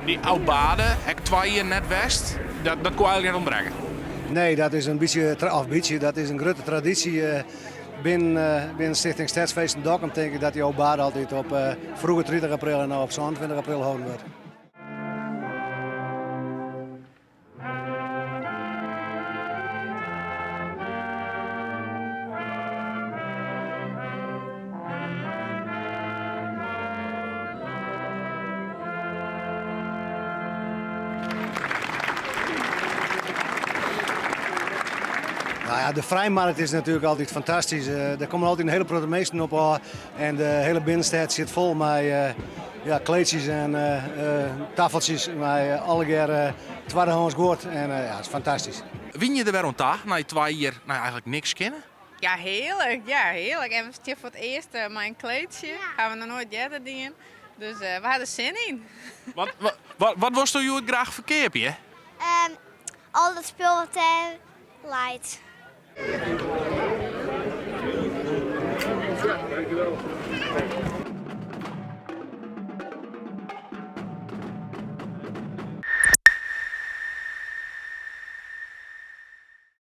Die oudbade, hek 2 jaar net west, dat kon eigenlijk net ontbreken. Nee, dat is een dat is een grote traditie. Binnen Stichting Stadsfeest in Dokkum denk ik dat die Obade altijd op vroege 30 april en op 22 april houden wordt. Nou ja, de vrijmarkt is natuurlijk altijd fantastisch. Er komen altijd een hele grote mensen op af en de hele binnenstad zit vol met kleedjes en tafeltjes met alle keer tweedehands goed en ja, het is fantastisch. Win je er weer een dag na je 2 jaar eigenlijk niks kennen? Ja, heerlijk. Ja, heerlijk. En we staan voor het eerst mijn kleedje. Gaan we nog nooit eerder doen. Dus we hadden zin in. Wat was er jullie graag verkeerd, je? Al dat spul wat light. Ja, dankjewel.